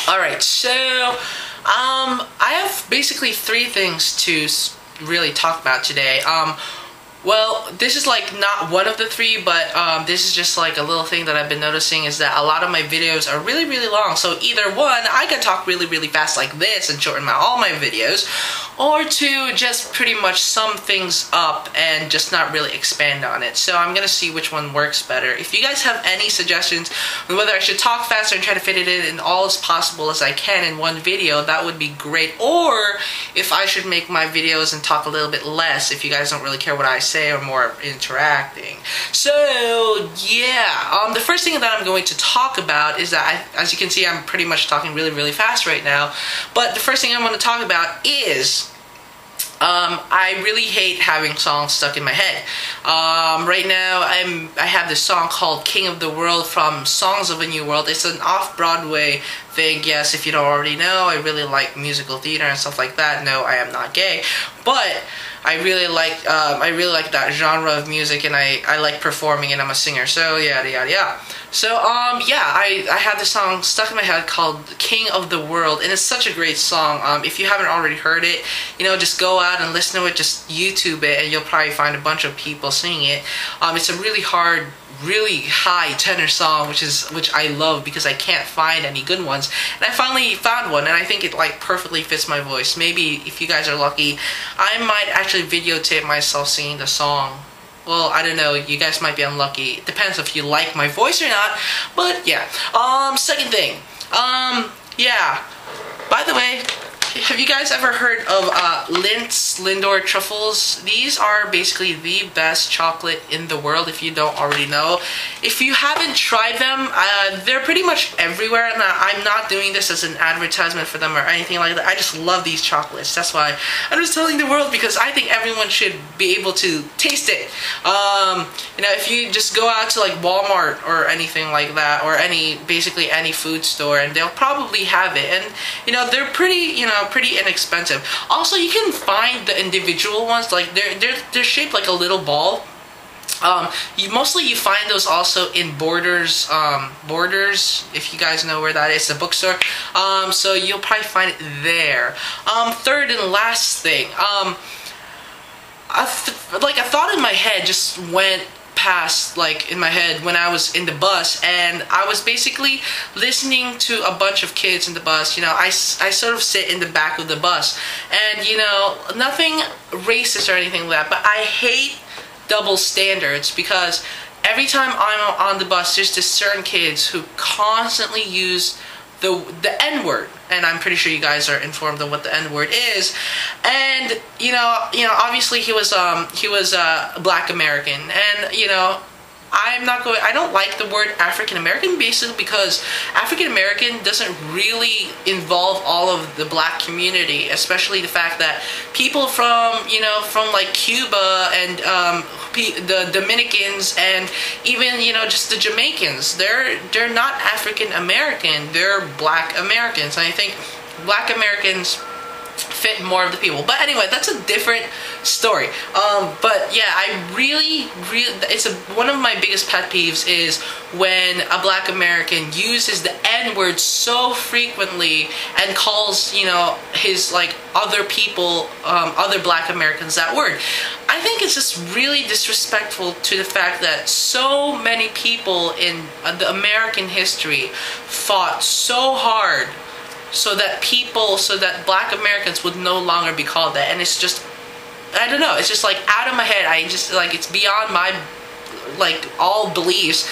Alright, so I have basically three things to really talk about today. Well, this is like not one of the three, but this is just like a little thing that I've been noticing is that a lot of my videos are really, really long. So either one, I can talk really, really fast like this and shorten all my videos, or two, just pretty much sum things up and just not really expand on it. So I'm gonna see which one works better. If you guys have any suggestions on whether I should talk faster and try to fit it in all as possible as I can in one video, that would be great. Or if I should make my videos and talk a little bit less if you guys don't really care what I say or more interacting. So yeah, the first thing that I'm going to talk about is that as you can see, I'm pretty much talking really, really fast right now. But the first thing I want to talk about is I really hate having songs stuck in my head. Right now, I have this song called King of the World from Songs of a New World. It's an off-Broadway thing. Yes, if you don't already know, I really like musical theater and stuff like that. No, I am not gay, but I really like that genre of music, and I like performing, and I'm a singer. So yada yada yada. So yeah, I have this song stuck in my head called King of the World, and it's such a great song. If you haven't already heard it, you know, just go out and listen to it, just YouTube it, and you'll probably find a bunch of people singing it. It's a really hard, really high tenor song, which I love because I can't find any good ones, and I finally found one, and I think it like perfectly fits my voice. Maybe if you guys are lucky, I might actually videotape myself singing the song. Well, I don't know, you guys might be unlucky. It depends if you like my voice or not, but yeah. Second thing, yeah, by the way, have you guys ever heard of Lindt's Lindor truffles? These are basically the best chocolate in the world, if you don't already know. If you haven't tried them, they're pretty much everywhere, and I'm not doing this as an advertisement for them or anything like that. I just love these chocolates. That's why I'm just telling the world, because I think everyone should be able to taste it. You know, if you just go out to like Walmart or anything like that, or basically any food store, and they'll probably have it, and you know, they're pretty, you know, pretty inexpensive. Also, you can find the individual ones, like they're shaped like a little ball. Mostly you find those also in Borders, if you guys know where that is, the bookstore. So you'll probably find it there. Third and last thing, a thought in my head just went past, like in my head when I was in the bus, and I was basically listening to a bunch of kids in the bus. You know, I sort of sit in the back of the bus, and you know, nothing racist or anything like that, but I hate double standards, because every time I'm on the bus, there's just certain kids who constantly use the N-word, and I'm pretty sure you guys are informed of what the N-word is. And you know, obviously he was a black American, and you know, I don't like the word African American, basically because African American doesn't really involve all of the black community, especially the fact that people from, you know, from like Cuba and the Dominicans, and even, you know, just the Jamaicans, they're not African American, they're black Americans. And I think black Americans fit more of the people. But anyway, that's a different story. But yeah, I really, it's one of my biggest pet peeves is when a black American uses the N-word so frequently and calls, you know, his like other people, other black Americans that word. I think it's just really disrespectful to the fact that so many people in the American history fought so hard so that black Americans would no longer be called that. And it's just, I don't know, it's just like out of my head. I just, like, it's beyond my, like, all beliefs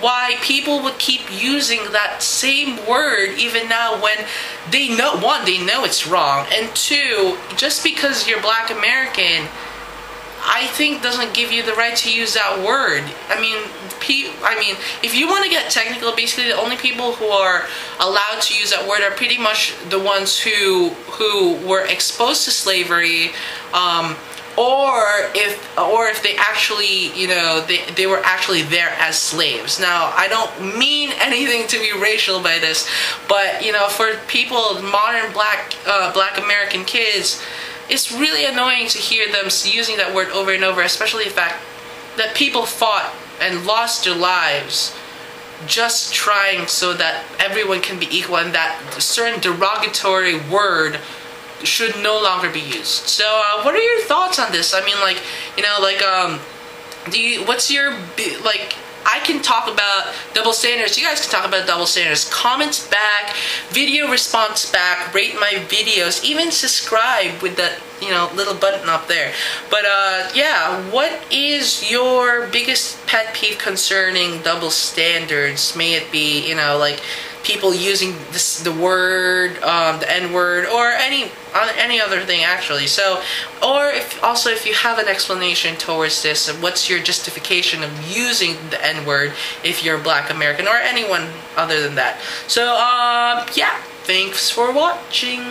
why people would keep using that same word even now when they know, one, they know it's wrong, and two, just because you're black American, I think doesn't give you the right to use that word. I mean, if you want to get technical, basically the only people who are allowed to use that word are pretty much the ones who were exposed to slavery, or if they actually, you know, they were actually there as slaves. Now, I don't mean anything to be racial by this, but you know, for people, modern black American kids, it's really annoying to hear them using that word over and over, especially the fact that people fought and lost their lives just trying so that everyone can be equal, and that certain derogatory word should no longer be used. So what are your thoughts on this? I mean, like, you know, like, what's your, like, I can talk about double standards, you guys can talk about double standards. Comments back, video response back, rate my videos, even subscribe with that, you know, little button up there. But yeah, what is your biggest pet peeve concerning double standards? May it be, you know, like people using this, the word, the N-word, or any other thing actually. So, or if you have an explanation towards this, what's your justification of using the N-word if you're Black American or anyone other than that? So, yeah, thanks for watching.